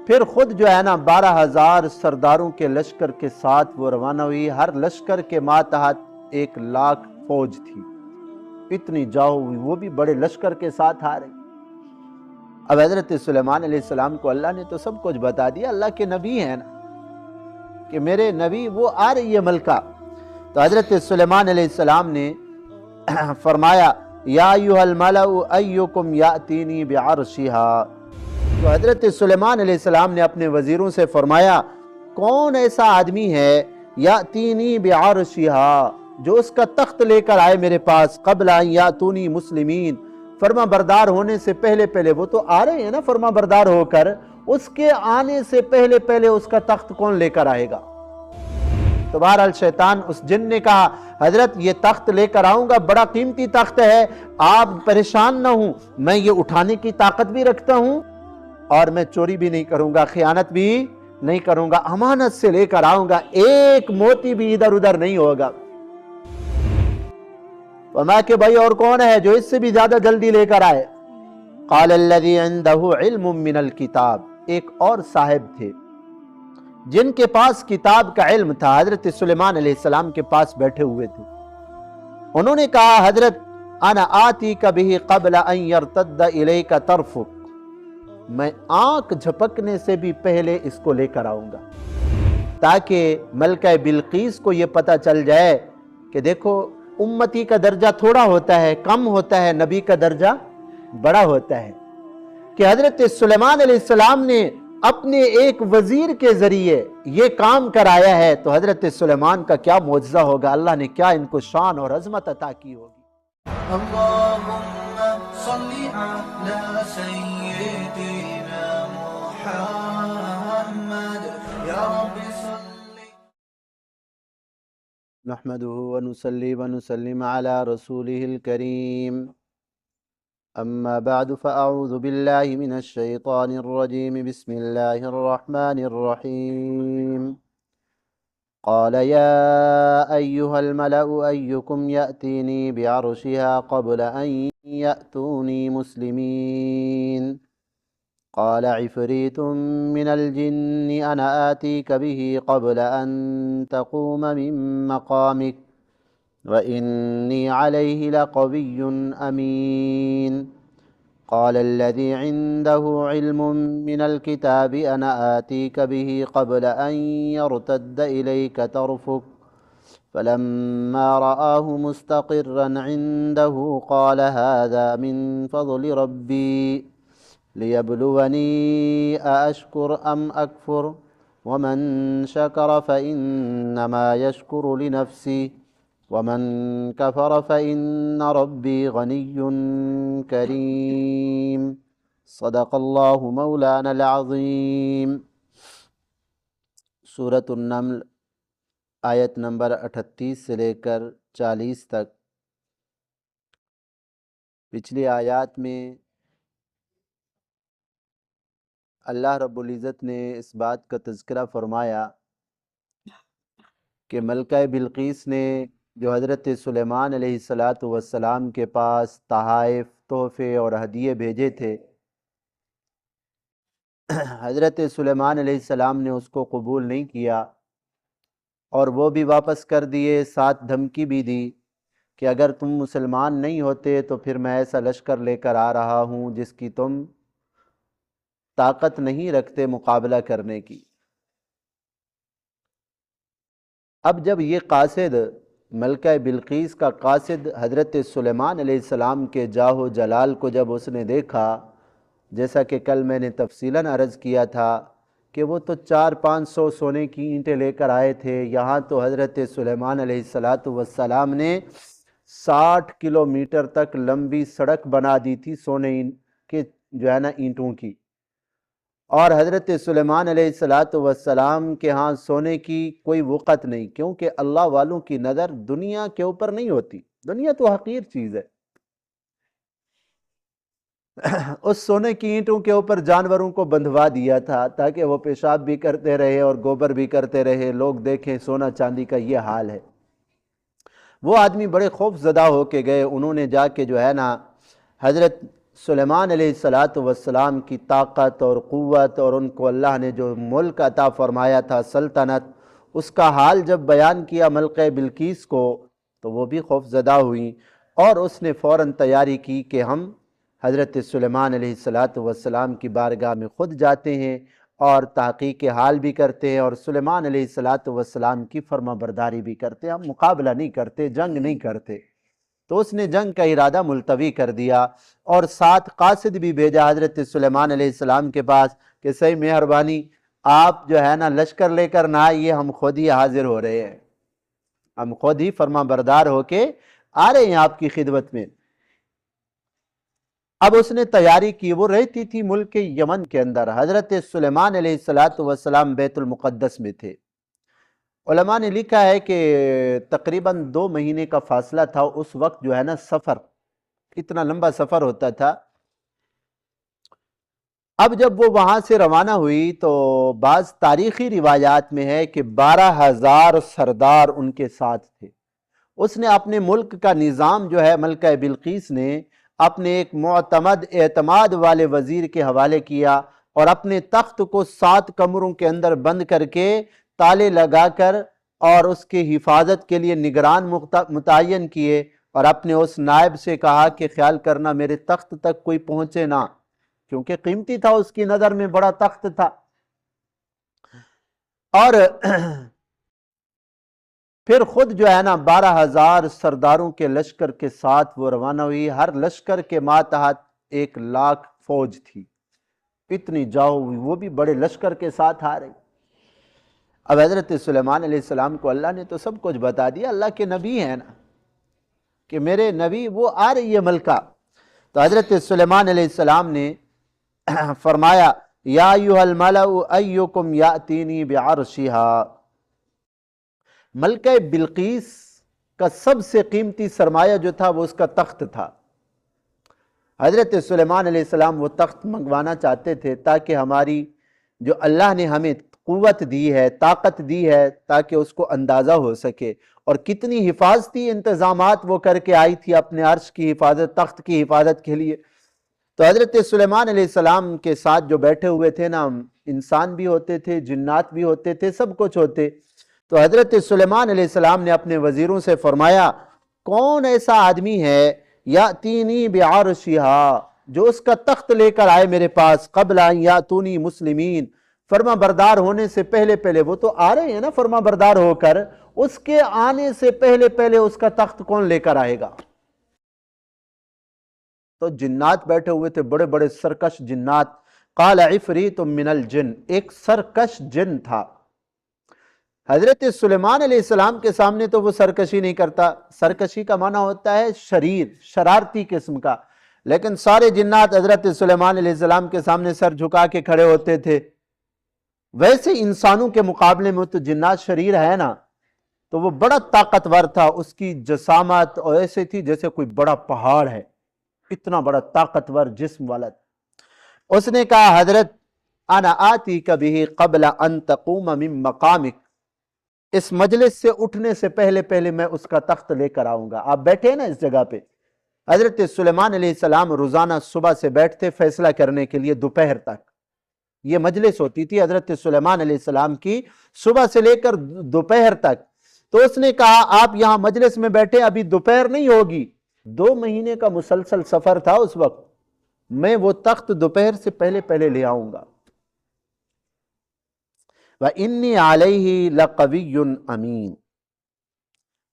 پھر خود جو ہے نا 12,000 سرداروں کے لشکر کے ساتھ وہ روانہ ہوئی۔ ہر لشکر کے ماتحت 1,00,000 فوج تھی، اتنی جاؤ ہوئی، وہ بھی بڑے لشکر کے ساتھ آ رہے۔ اب حضرت سلیمان علیہ السلام کو اللہ نے تو سب کچھ بتا دیا، اللہ کے نبی ہیں نا، کہ میرے نبی وہ آ رہی ہے ملکہ۔ تو حضرت سلیمان علیہ السلام نے فرمایا یا ایھا الملأ ایکم یاتینی بعرشھا۔ تو حضرت سلیمان علیہ السلام نے اپنے وزیروں سے فرمایا کون ایسا آدمی ہے یاتینی بعرشھا، جو اس کا تخت لے کر آئے میرے پاس، قبل ان یاتونی مسلمین، فرما بردار ہونے سے پہلے وہ تو آ رہے ہیں نا فرما بردار ہو کر، اس کے آنے سے پہلے اس کا تخت کون لے کر آئے گا؟ تو بہرحال شیطان اس جن نے کہا حضرت یہ تخت لے کر آؤں گا، بڑا قیمتی تخت ہے، آپ پریشان نہ ہوں، میں یہ اٹھانے کی طاقت بھی رکھتا ہوں اور میں چوری بھی نہیں کروں گا، خیانت بھی نہیں کروں گا، امانت سے لے کر آؤں گا، ایک موتی بھی ادھر ادھر نہیں ہوگا۔ فرمایا کہ بھائی اور کون ہے جو اس سے بھی زیادہ جلدی لے کر آئے؟ قال الذی عنده علم من الکتاب، ایک اور صاحب تھے جن کے پاس کتاب کا علم تھا، حضرت سلیمان علیہ السلام کے پاس بیٹھے ہوئے تھے۔ انہوں نے کہا حضرت انا آتیک بہ قبل ان یرتد الیک طرفک، میں آنکھ جھپکنے سے بھی پہلے اس کو لے کر آؤں گا، تاکہ ملکہ بلقیس کو یہ پتہ چل جائے کہ دیکھو امتی کا درجہ تھوڑا ہوتا ہے، کم ہوتا ہے، نبی کا درجہ بڑا ہوتا ہے، کہ حضرت سلیمان علیہ السلام نے اپنے ایک وزیر کے ذریعے یہ کام کرایا ہے، تو حضرت سلیمان کا کیا معجزہ ہوگا، اللہ نے کیا ان کو شان اور عظمت عطا کی ہوگی۔ اللہم صلی علی سیدنا محمد یا رب صلی۔ نحمدہ ونصلی ونسلم علی رسولہ الکریم، اما بعد فاعوذ باللہ من الشیطان الرجیم، بسم اللہ الرحمن الرحیم۔ قال یا ایھا الملأ ایکم یأتینی بعرشھا قبل ان یأتونی مسلمین۔ قال عفریت من الجن انا آتیک بہ قبل ان تقوم من مقامک وإنی علیہ لقوی امین۔ قال الذی عنده علم من الکتاب انا آتیک بہ قبل ان یرتد الیک طرفک فلما رآہ مستقرا عنده قال هذا من فضل ربی لیبلونی أأشکر ام اکفر ومن شکر فإنما یشکر لنفسه ومن کفر فإن ربی غنی کریم۔ صدق اللہ مولانا العظیم۔ سورۃ النمل آیت نمبر 38 سے لے کر 40 تک۔ پچھلی آیات میں اللہ رب العزت نے اس بات کا تذکرہ فرمایا کہ ملکہ بلقیس نے جو حضرت سلیمان علیہ السلام کے پاس تحائف، تحفے اور ہدیے بھیجے تھے، حضرت سلیمان علیہ السلام نے اس کو قبول نہیں کیا اور وہ بھی واپس کر دیے، ساتھ دھمکی بھی دی کہ اگر تم مسلمان نہیں ہوتے تو پھر میں ایسا لشکر لے کر آ رہا ہوں جس کی تم طاقت نہیں رکھتے مقابلہ کرنے کی۔ اب جب یہ قاصد، ملکہ بلقیس کا قاصد حضرت سلیمان علیہ السلام کے جاہ و جلال کو جب اس نے دیکھا، جیسا کہ کل میں نے تفصیلاً عرض کیا تھا کہ وہ تو 400-500 سونے کی اینٹیں لے کر آئے تھے، یہاں تو حضرت سلیمان علیہ السلام نے 60 کلومیٹر تک لمبی سڑک بنا دی تھی سونے کے جو ہے نا اینٹوں کی، اور حضرت سلیمان علیہ السلام کے ہاں سونے کی کوئی وقت نہیں، کیونکہ اللہ والوں کی نظر دنیا کے اوپر نہیں ہوتی، دنیا تو حقیر چیز ہے۔ اس سونے کی اینٹوں کے اوپر جانوروں کو بندھوا دیا تھا تاکہ وہ پیشاب بھی کرتے رہے اور گوبر بھی کرتے رہے، لوگ دیکھیں سونا چاندی کا یہ حال ہے۔ وہ آدمی بڑے خوف زدہ ہو کے گئے، انہوں نے جا کے جو ہے نا حضرت سلیمان علیہ الصلاۃ والسلام کی طاقت اور قوت اور ان کو اللہ نے جو ملک عطا فرمایا تھا، سلطنت، اس کا حال جب بیان کیا ملکہ بلقیس کو تو وہ بھی خوف زدہ ہوئیں، اور اس نے فوراً تیاری کی کہ ہم حضرت سلیمان علیہ الصلاۃ والسلام کی بارگاہ میں خود جاتے ہیں اور تحقیق حال بھی کرتے ہیں، اور سلیمان علیہ الصلاۃ والسلام کی فرما برداری بھی کرتے ہیں۔ ہم مقابلہ نہیں کرتے، جنگ نہیں کرتے۔ تو اس نے جنگ کا ارادہ ملتوی کر دیا اور 7 قاصد بھی بھیجا حضرت سلیمان علیہ السلام کے پاس کہ صحیح مہربانی آپ جو ہے نا لشکر لے کر نہ آئیے، ہم خود ہی حاضر ہو رہے ہیں، ہم خود ہی فرما بردار ہو کے آ رہے ہیں آپ کی خدمت میں۔ اب اس نے تیاری کی، وہ رہتی تھی ملک یمن کے اندر۔ حضرت سلیمان علیہ السلام بیت المقدس میں تھے۔ علماء نے لکھا ہے کہ تقریباً 2 مہینے کا فاصلہ تھا اس وقت، جو ہے نا سفر، اتنا لمبا سفر ہوتا تھا۔ اب جب وہ وہاں سے روانہ ہوئی تو بعض تاریخی روایات میں ہے کہ 12,000 سردار ان کے ساتھ تھے۔ اس نے اپنے ملک کا نظام جو ہے ملکہ بلقیس نے اپنے ایک معتمد اعتماد والے وزیر کے حوالے کیا، اور اپنے تخت کو 7 کمروں کے اندر بند کر کے تالے لگا کر اور اس کی حفاظت کے لیے نگران متعین کیے، اور اپنے اس نائب سے کہا کہ خیال کرنا میرے تخت تک کوئی پہنچے نہ، کیونکہ قیمتی تھا، اس کی نظر میں بڑا تخت تھا۔ اور پھر خود جو ہے نا 12,000 سرداروں کے لشکر کے ساتھ وہ روانہ ہوئی۔ ہر لشکر کے ماتحت 1,00,000 فوج تھی، اتنی جاؤ ہوئی، وہ بھی بڑے لشکر کے ساتھ آ رہی۔ اب حضرت سلیمان علیہ السلام کو اللہ نے تو سب کچھ بتا دیا، اللہ کے نبی ہیں نا، کہ میرے نبی وہ آ رہی ہے ملکہ۔ تو حضرت سلیمان علیہ السلام نے فرمایا یا ایھا الملأ ایکم یاتینی بعرشھا۔ ملکہ بلقیس کا سب سے قیمتی سرمایہ جو تھا وہ اس کا تخت تھا۔ حضرت سلیمان علیہ السلام وہ تخت منگوانا چاہتے تھے تاکہ ہماری جو اللہ نے ہمیں قوت دی ہے، طاقت دی ہے، تاکہ اس کو اندازہ ہو سکے، اور کتنی حفاظتی انتظامات وہ کر کے آئی تھی اپنے عرش کی حفاظت، تخت کی حفاظت کے لیے۔ تو حضرت سلیمان علیہ السلام کے ساتھ جو بیٹھے ہوئے تھے نا، انسان بھی ہوتے تھے، جنات بھی ہوتے تھے، سب کچھ ہوتے۔ تو حضرت سلیمان علیہ السلام نے اپنے وزیروں سے فرمایا کون ایسا آدمی ہے یاتینی بعرشھا، جو اس کا تخت لے کر آئے میرے پاس، قبل ان یاتونی مسلمین، فرما بردار ہونے سے پہلے پہلے۔ وہ تو آ رہے ہیں نا فرما بردار ہو کر، اس کے آنے سے پہلے پہلے اس کا تخت کون لے کر آئے گا؟ تو جنات بیٹھے ہوئے تھے، بڑے بڑے سرکش جنات۔ قال عفریت من الجن، ایک سرکش جن تھا۔ حضرت سلیمان علیہ السلام کے سامنے تو وہ سرکشی نہیں کرتا، سرکشی کا معنی ہوتا ہے شریر، شرارتی قسم کا، لیکن سارے جنات حضرت سلیمان علیہ السلام کے سامنے سر جھکا کے کھڑے ہوتے تھے۔ ویسے انسانوں کے مقابلے میں تو جنات شریر ہے نا، تو وہ بڑا طاقتور تھا، اس کی جسامت اور ایسے تھی جیسے کوئی بڑا پہاڑ ہے، اتنا بڑا طاقتور جسم والا۔ اس نے کہا حضرت انا آتیک بہ قبل ان تقوم من مقامک، اس مجلس سے اٹھنے سے پہلے پہلے میں اس کا تخت لے کر آؤں گا۔ آپ بیٹھے ہیں نا اس جگہ پہ۔ حضرت سلیمان علیہ السلام روزانہ صبح سے بیٹھتے فیصلہ کرنے کے لیے دوپہر تک، یہ مجلس ہوتی تھی حضرت سلیمان علیہ السلام کی، صبح سے لے کر دوپہر تک۔ تو اس نے کہا آپ یہاں مجلس میں بیٹھے، ابھی دوپہر نہیں ہوگی، 2 مہینے کا مسلسل سفر تھا اس وقت، میں وہ تخت دوپہر سے پہلے پہلے لے آؤں گا۔ وَإِنِّي عَلَيْهِ لَقَوِيٌّ أَمِينٌ،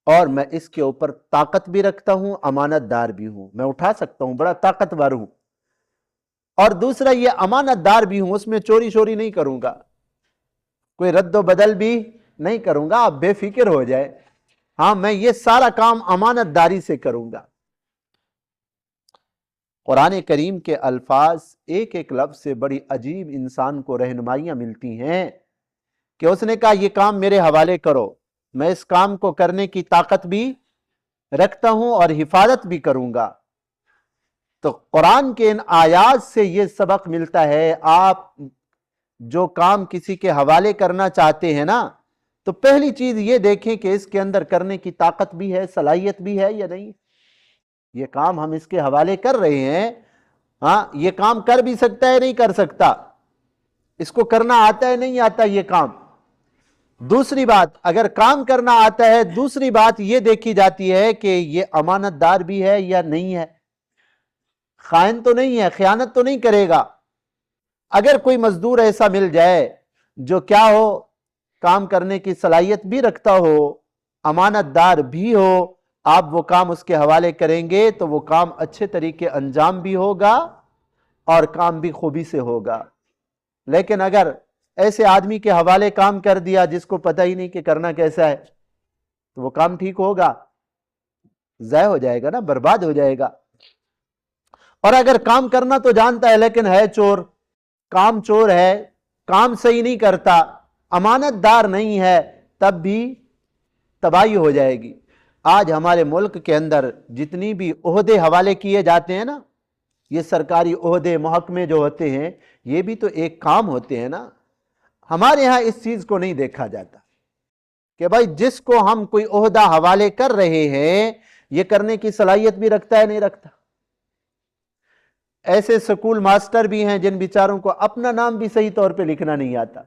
اور میں اس کے اوپر طاقت بھی رکھتا ہوں، امانت دار بھی ہوں، میں اٹھا سکتا ہوں، بڑا طاقتور ہوں، اور دوسرا یہ امانت دار بھی ہوں، اس میں چوری شوری نہیں کروں گا، کوئی رد و بدل بھی نہیں کروں گا، آپ بے فکر ہو جائے، ہاں میں یہ سارا کام امانت داری سے کروں گا۔ قرآن کریم کے الفاظ ایک ایک لفظ سے بڑی عجیب انسان کو رہنمائیاں ملتی ہیں، کہ اس نے کہا یہ کام میرے حوالے کرو، میں اس کام کو کرنے کی طاقت بھی رکھتا ہوں اور حفاظت بھی کروں گا۔ تو قرآن کے ان آیات سے یہ سبق ملتا ہے، آپ جو کام کسی کے حوالے کرنا چاہتے ہیں نا، تو پہلی چیز یہ دیکھیں کہ اس کے اندر کرنے کی طاقت بھی ہے، صلاحیت بھی ہے یا نہیں۔ یہ کام ہم اس کے حوالے کر رہے ہیں، ہاں یہ کام کر بھی سکتا ہے نہیں کر سکتا، اس کو کرنا آتا ہے نہیں آتا یہ کام۔ دوسری بات اگر کام کرنا آتا ہے، دوسری بات یہ دیکھی جاتی ہے کہ یہ امانت دار بھی ہے یا نہیں ہے، خائن تو نہیں ہے، خیانت تو نہیں کرے گا۔ اگر کوئی مزدور ایسا مل جائے جو کیا ہو، کام کرنے کی صلاحیت بھی رکھتا ہو، امانت دار بھی ہو، آپ وہ کام اس کے حوالے کریں گے تو وہ کام اچھے طریقے انجام بھی ہوگا اور کام بھی خوبی سے ہوگا۔ لیکن اگر ایسے آدمی کے حوالے کام کر دیا جس کو پتہ ہی نہیں کہ کرنا کیسا ہے، تو وہ کام ٹھیک ہوگا؟ ضائع ہو جائے گا نا، برباد ہو جائے گا۔ اور اگر کام کرنا تو جانتا ہے لیکن ہے چور، کام چور ہے، کام صحیح نہیں کرتا، امانت دار نہیں ہے، تب بھی تباہی ہو جائے گی۔ آج ہمارے ملک کے اندر جتنی بھی عہدے حوالے کیے جاتے ہیں نا، یہ سرکاری عہدے محکمے جو ہوتے ہیں، یہ بھی تو ایک کام ہوتے ہیں نا۔ ہمارے ہاں اس چیز کو نہیں دیکھا جاتا کہ بھائی جس کو ہم کوئی عہدہ حوالے کر رہے ہیں یہ کرنے کی صلاحیت بھی رکھتا ہے نہیں رکھتا۔ ایسے سکول ماسٹر بھی ہیں جن بیچاروں کو اپنا نام بھی صحیح طور پہ لکھنا نہیں آتا،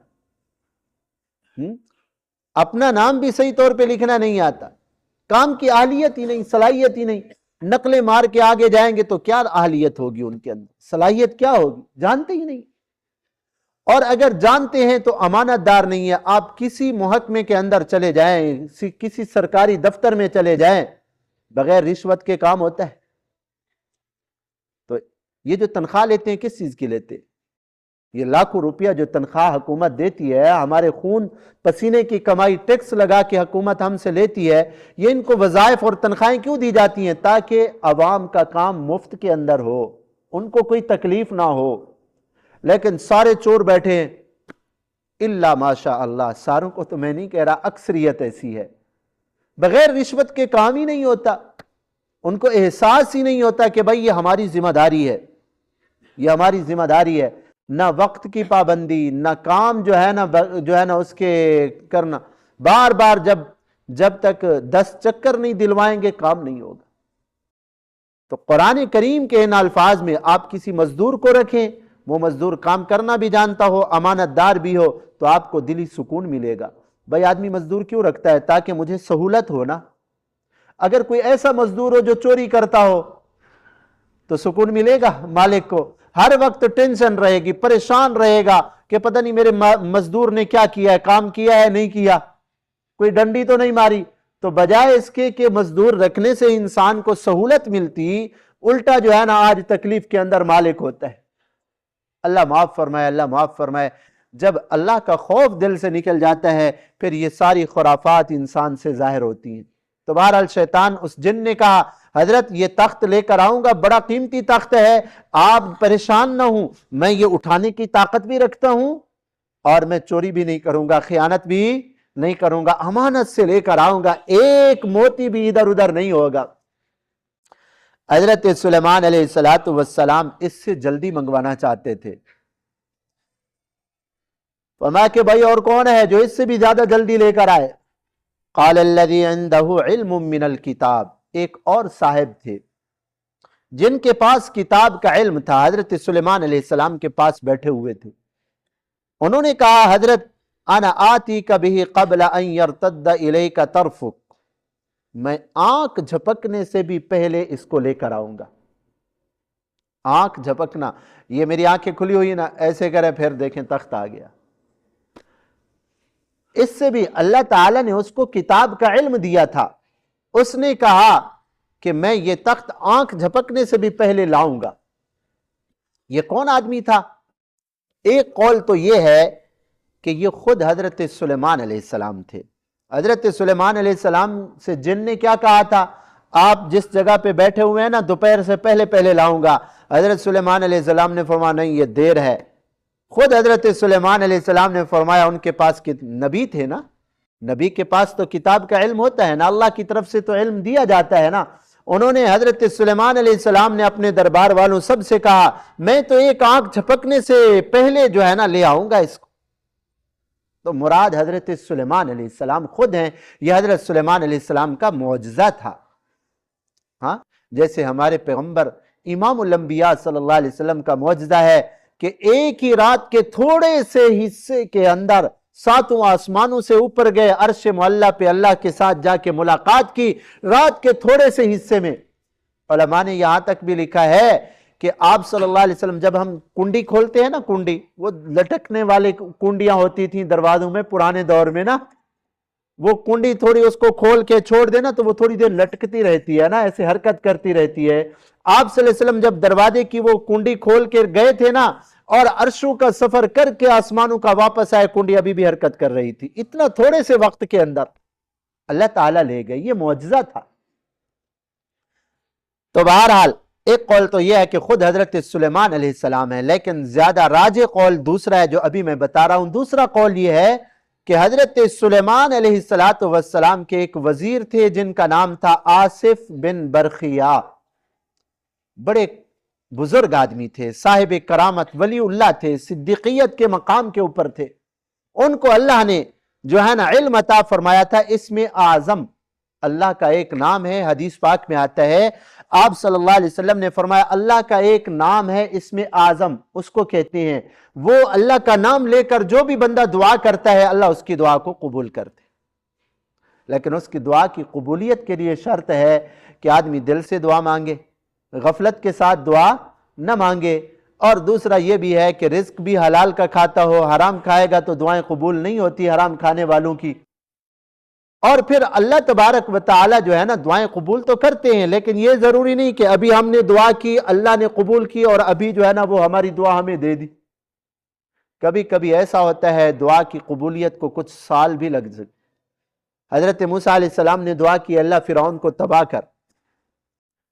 اپنا نام بھی صحیح طور پہ لکھنا نہیں آتا، کام کی اہلیت ہی نہیں، صلاحیت ہی نہیں، نقلیں مار کے آگے جائیں گے تو کیا اہلیت ہوگی ان کے اندر، صلاحیت کیا ہوگی، جانتے ہی نہیں۔ اور اگر جانتے ہیں تو امانت دار نہیں ہے۔ آپ کسی محکمے کے اندر چلے جائیں، کسی سرکاری دفتر میں چلے جائیں، بغیر رشوت کے کام ہوتا ہے؟ تو یہ جو تنخواہ لیتے ہیں کس چیز کی لیتے ہیں؟ یہ لاکھوں روپیہ جو تنخواہ حکومت دیتی ہے، ہمارے خون پسینے کی کمائی ٹیکس لگا کے حکومت ہم سے لیتی ہے، یہ ان کو وظائف اور تنخواہیں کیوں دی جاتی ہیں؟ تاکہ عوام کا کام مفت کے اندر ہو، ان کو کوئی تکلیف نہ ہو۔ لیکن سارے چور بیٹھے ہیں، الا ماشاء اللہ، ساروں کو تو میں نہیں کہہ رہا، اکثریت ایسی ہے، بغیر رشوت کے کام ہی نہیں ہوتا، ان کو احساس ہی نہیں ہوتا کہ بھائی یہ ہماری ذمہ داری ہے، یہ ہماری ذمہ داری ہے۔ نہ وقت کی پابندی، نہ کام جو ہے نا اس کے کرنا، بار بار جب تک 10 چکر نہیں دلوائیں گے کام نہیں ہوگا۔ تو قرآن کریم کے ان الفاظ میں آپ کسی مزدور کو رکھیں، وہ مزدور کام کرنا بھی جانتا ہو، امانت دار بھی ہو، تو آپ کو دلی سکون ملے گا۔ بھائی آدمی مزدور کیوں رکھتا ہے؟ تاکہ مجھے سہولت ہو نا۔ اگر کوئی ایسا مزدور ہو جو چوری کرتا ہو تو سکون ملے گا مالک کو؟ ہر وقت ٹینشن رہے گی، پریشان رہے گا کہ پتہ نہیں میرے مزدور نے کیا کیا ہے، کام کیا ہے نہیں کیا، کوئی ڈنڈی تو نہیں ماری۔ تو بجائے اس کے کہ مزدور رکھنے سے انسان کو سہولت ملتی، الٹا جو ہے نا آج تکلیف کے اندر مالک ہوتا ہے۔ اللہ معاف فرمائے، اللہ معاف فرمائے۔ جب اللہ کا خوف دل سے نکل جاتا ہے پھر یہ ساری خرافات انسان سے ظاہر ہوتی ہیں۔ تو بہرحال شیطان، اس جن نے کہا حضرت یہ تخت لے کر آؤں گا، بڑا قیمتی تخت ہے، آپ پریشان نہ ہوں، میں یہ اٹھانے کی طاقت بھی رکھتا ہوں اور میں چوری بھی نہیں کروں گا، خیانت بھی نہیں کروں گا، امانت سے لے کر آؤں گا، ایک موتی بھی ادھر ادھر نہیں ہوگا۔ حضرت سلیمان علیہ السلام اس سے جلدی منگوانا چاہتے تھے، فرمایا کہ بھائی اور کون ہے جو اس سے بھی زیادہ جلدی لے کر آئے؟ قال الذي عنده علم من الكتاب، ایک اور صاحب تھے جن کے پاس کتاب کا علم تھا، حضرت سلیمان علیہ السلام کے پاس بیٹھے ہوئے تھے۔ انہوں نے کہا حضرت انا آتیک بہ قبل ان یرتد الیک طرفک، میں آنکھ جھپکنے سے بھی پہلے اس کو لے کر آؤں گا۔ آنکھ جھپکنا، یہ میری آنکھیں کھلی ہوئی نا، ایسے کرے پھر دیکھیں تخت آ گیا۔ اس سے بھی اللہ تعالیٰ نے اس کو کتاب کا علم دیا تھا، اس نے کہا کہ میں یہ تخت آنکھ جھپکنے سے بھی پہلے لاؤں گا۔ یہ کون آدمی تھا؟ ایک قول تو یہ ہے کہ یہ خود حضرت سلیمان علیہ السلام تھے۔ حضرت سلیمان علیہ السلام سے جن نے کیا کہا تھا؟ آپ جس جگہ پہ بیٹھے ہوئے ہیں نا، دوپہر سے پہلے لاؤں گا۔ حضرت سلیمان علیہ السلام نے فرمایا نہیں، یہ دیر ہے۔ خود حضرت سلیمان علیہ السلام نے فرمایا، ان کے پاس نبی تھے نا، نبی کے پاس تو کتاب کا علم ہوتا ہے نا، اللہ کی طرف سے تو علم دیا جاتا ہے نا۔ انہوں نے حضرت سلیمان علیہ السلام نے اپنے دربار والوں سب سے کہا میں تو ایک آنکھ جھپکنے سے پہلے جو ہے نا لے آؤں گا اس کو۔ تو مراد حضرت سلیمان علیہ السلام خود ہیں، یہ حضرت سلیمان علیہ السلام کا معجزہ تھا۔ ہاں، جیسے ہمارے پیغمبر امام الانبیاء صلی اللہ علیہ وسلم کا معجزہ ہے کہ ایک ہی رات کے تھوڑے سے حصے کے اندر 7 آسمانوں سے اوپر گئے، عرش معلیٰ پہ اللہ کے ساتھ جا کے ملاقات کی رات کے تھوڑے سے حصے میں۔ علماء نے یہاں تک بھی لکھا ہے کہ آپ صلی اللہ علیہ وسلم جب ہم کنڈی کھولتے ہیں نا، کنڈی وہ لٹکنے والے کنڈیاں ہوتی تھیں دروازوں میں پرانے دور میں نا، وہ کنڈی تھوڑی اس کو کھول کے چھوڑ دینا تو وہ تھوڑی دیر لٹکتی رہتی ہے نا، ایسے حرکت کرتی رہتی ہے۔ آپ صلی اللہ علیہ وسلم جب دروازے کی وہ کنڈی کھول کے گئے تھے نا اور عرشوں کا سفر کر کے آسمانوں کا واپس آئے، کنڈی ابھی بھی حرکت کر رہی تھی، اتنا تھوڑے سے وقت کے اندر اللہ تعالیٰ لے گئے، یہ معجزہ تھا۔ تو بہرحال ایک قول تو یہ ہے کہ خود حضرت سلیمان علیہ السلام ہے، لیکن زیادہ راجح قول دوسرا ہے جو ابھی میں بتا رہا ہوں۔ دوسرا قول یہ ہے کہ حضرت سلیمان علیہ السلام کے ایک وزیر تھے جن کا نام تھا آصف بن برخیا، بڑے بزرگ آدمی تھے، صاحب کرامت، ولی اللہ تھے، صدیقیت کے مقام کے اوپر تھے۔ ان کو اللہ نے جو ہے نا علم عطا فرمایا تھا اسم اعظم، اللہ کا ایک نام ہے، حدیث پاک میں آتا ہے آپ صلی اللہ علیہ وسلم نے فرمایا اللہ کا ایک نام ہے اسم اعظم، اس کو کہتے ہیں وہ اللہ کا نام لے کر جو بھی بندہ دعا کرتا ہے اللہ اس کی دعا کو قبول کرتے، لیکن اس کی دعا کی قبولیت کے لیے شرط ہے کہ آدمی دل سے دعا مانگے، غفلت کے ساتھ دعا نہ مانگے، اور دوسرا یہ بھی ہے کہ رزق بھی حلال کا کھاتا ہو، حرام کھائے گا تو دعائیں قبول نہیں ہوتی حرام کھانے والوں کی۔ اور پھر اللہ تبارک و تعالی جو ہے نا دعائیں قبول تو کرتے ہیں، لیکن یہ ضروری نہیں کہ ابھی ہم نے دعا کی اللہ نے قبول کی اور ابھی جو ہے نا وہ ہماری دعا ہمیں دے دی۔ کبھی کبھی ایسا ہوتا ہے دعا کی قبولیت کو کچھ سال بھی لگ سکتے۔ حضرت موسیٰ علیہ السلام نے دعا کی اللہ فرعون کو تباہ کر،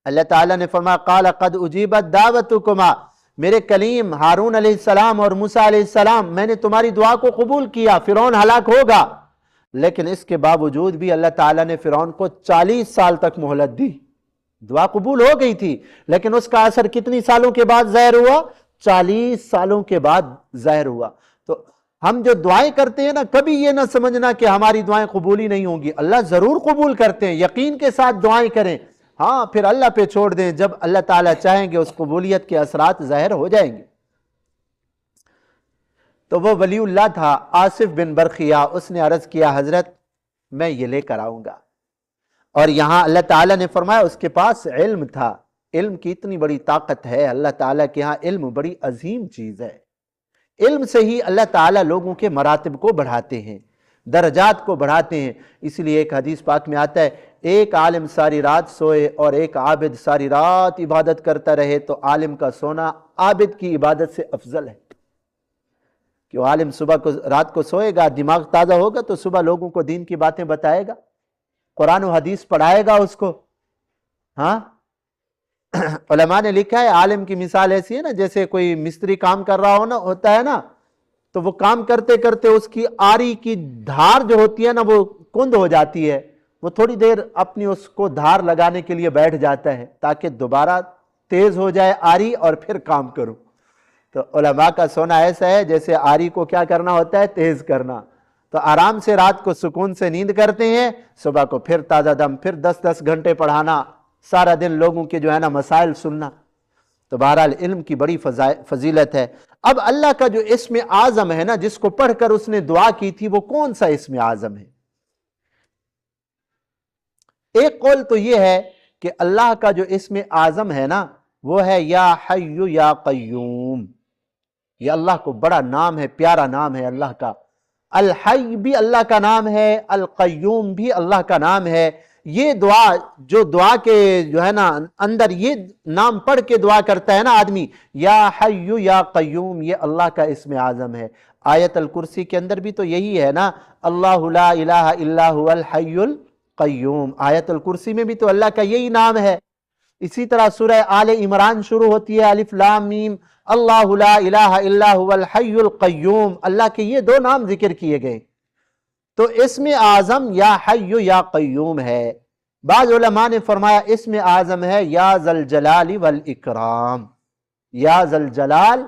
اللہ تعالیٰ نے فرمایا قال قد اجیبت دعوتکما، میرے کلیم ہارون علیہ السلام اور موسیٰ علیہ السلام میں نے تمہاری دعا کو قبول کیا، فرعون ہلاک ہوگا۔ لیکن اس کے باوجود بھی اللہ تعالیٰ نے فرعون کو 40 سال تک مہلت دی، دعا قبول ہو گئی تھی لیکن اس کا اثر کتنی سالوں کے بعد ظاہر ہوا؟ 40 سالوں کے بعد ظاہر ہوا۔ تو ہم جو دعائیں کرتے ہیں نا کبھی یہ نہ سمجھنا کہ ہماری دعائیں قبول ہی نہیں ہوں گی، اللہ ضرور قبول کرتے ہیں، یقین کے ساتھ دعائیں کریں، ہاں پھر اللہ پہ چھوڑ دیں، جب اللہ تعالیٰ چاہیں گے اس قبولیت کے اثرات ظاہر ہو جائیں گے۔ تو وہ ولی اللہ تھا آصف بن برخیا، اس نے عرض کیا حضرت میں یہ لے کر آؤں گا، اور یہاں اللہ تعالیٰ نے فرمایا اس کے پاس علم تھا۔ علم کی اتنی بڑی طاقت ہے اللہ تعالیٰ کے ہاں، علم بڑی عظیم چیز ہے، علم سے ہی اللہ تعالیٰ لوگوں کے مراتب کو بڑھاتے ہیں، درجات کو بڑھاتے ہیں۔ اس لیے ایک حدیث پاک میں آتا ہے ایک عالم ساری رات سوئے اور ایک عابد ساری رات عبادت کرتا رہے تو عالم کا سونا عابد کی عبادت سے افضل ہے، کہ وہ عالم رات کو سوئے گا، دماغ تازہ ہوگا تو صبح لوگوں کو دین کی باتیں بتائے گا، قرآن و حدیث پڑھائے گا اس کو۔ ہاں علماء نے لکھا ہے عالم کی مثال ایسی ہے نا جیسے کوئی مستری کام کر رہا ہوتا ہے نا، تو وہ کام کرتے کرتے اس کی آری کی دھار جو ہوتی ہے نا وہ کند ہو جاتی ہے، وہ تھوڑی دیر اپنی اس کو دھار لگانے کے لیے بیٹھ جاتا ہے تاکہ دوبارہ تیز ہو جائے آری اور پھر کام کرو۔ تو علماء کا سونا ایسا ہے جیسے آری کو کیا کرنا ہوتا ہے؟ تیز کرنا۔ تو آرام سے رات کو سکون سے نیند کرتے ہیں، صبح کو پھر تازہ دم، پھر 10 گھنٹے پڑھانا، سارا دن لوگوں کے جو ہے نا مسائل سننا۔ تو بہرحال علم کی بڑی فضیلت ہے۔ اب اللہ کا جو اسم اعظم ہے نا جس کو پڑھ کر اس نے دعا کی تھی وہ کون سا اسم اعظم ہے؟ ایک قول تو یہ ہے کہ اللہ کا جو اسم اعظم ہے نا وہ ہے یا حی یا قیوم، یہ اللہ کو بڑا نام ہے، پیارا نام ہے اللہ کا۔ الحی بھی اللہ کا نام ہے، القیوم بھی اللہ کا نام ہے۔ یہ دعا کے جو ہے نا اندر یہ نام پڑھ کے دعا کرتا ہے نا آدمی، یا حی یا قیوم، یہ اللہ کا اسم اعظم ہے۔ آیت الکرسی کے اندر بھی تو یہی ہے نا، اللہ لا الہ الا هو الحی القیوم، آیت الکرسی میں بھی تو اللہ کا یہی نام ہے۔ اسی طرح سورہ آل عمران شروع ہوتی ہے الف لام میم، اللہ لا الہ الا هو الحی القیوم، اللہ کے یہ 2 نام ذکر کیے گئے۔ تو اسم اعظم یا حی یا قیوم ہے۔ بعض علماء نے فرمایا اسم اعظم ہے یا ذوالجلال والاکرام، یا ذوالجلال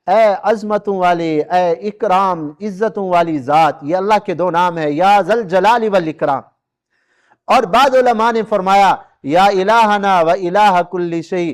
اے عظمتوں والے، اے اکرام عزتوں والی ذات، یہ اللہ کے 2 نام ہے، یا ذوالجلال والاکرام۔ اور بعض علماء نے فرمایا یا الہنا و الہ کل شیء،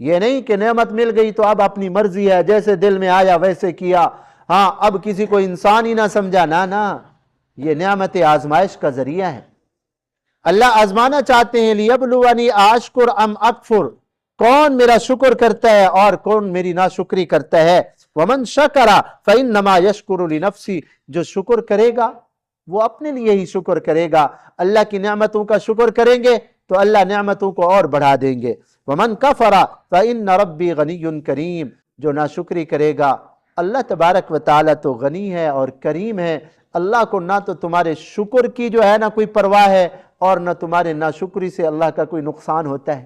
یہ نہیں کہ نعمت مل گئی تو اب اپنی مرضی ہے، جیسے دل میں آیا ویسے کیا، ہاں اب کسی کو انسان ہی نہ سمجھا، نہ یہ نعمت آزمائش کا ذریعہ ہے۔ اللہ آزمانا چاہتے ہیں، لیبلونی اشکر ام اکفر، کون میرا شکر کرتا ہے اور کون میری ناشکری کرتا ہے۔ ومن شکر فانما یشکر لنفسی، جو شکر کرے گا وہ اپنے لیے ہی شکر کرے گا۔ اللہ کی نعمتوں کا شکر کریں گے تو اللہ نعمتوں کو اور بڑھا دیں گے۔ ومن کفر فان ربی غنی کریم، جو ناشکری کرے گا، اللہ تبارک و تعالیٰ تو غنی ہے اور کریم ہے، اللہ کو نہ تو تمہارے شکر کی جو ہے نہ کوئی پرواہ ہے اور نہ تمہارے ناشکری سے اللہ کا کوئی نقصان ہوتا ہے۔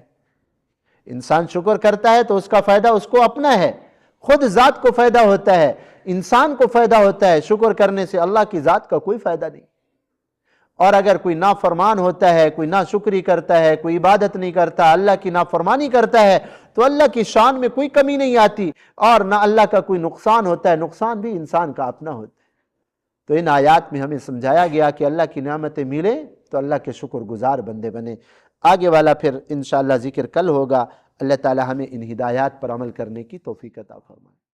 انسان شکر کرتا ہے تو اس کا فائدہ اس کو اپنا ہے، خود ذات کو فائدہ ہوتا ہے، انسان کو فائدہ ہوتا ہے، شکر کرنے سے اللہ کی ذات کا کوئی فائدہ نہیں۔ اور اگر کوئی نافرمان ہوتا ہے، کوئی ناشکری کرتا ہے، کوئی عبادت نہیں کرتا، اللہ کی نافرمانی کرتا ہے، تو اللہ کی شان میں کوئی کمی نہیں آتی اور نہ اللہ کا کوئی نقصان ہوتا ہے، نقصان بھی انسان کا اپنا ہوتا ہے۔ تو ان آیات میں ہمیں سمجھایا گیا کہ اللہ کی نعمتیں ملیں تو اللہ کے شکر گزار بندے بنے۔ آگے والا پھر انشاءاللہ ذکر کل ہوگا۔ اللہ تعالی ہمیں ان ہدایات پر عمل کرنے کی توفیق عطا فرمائے۔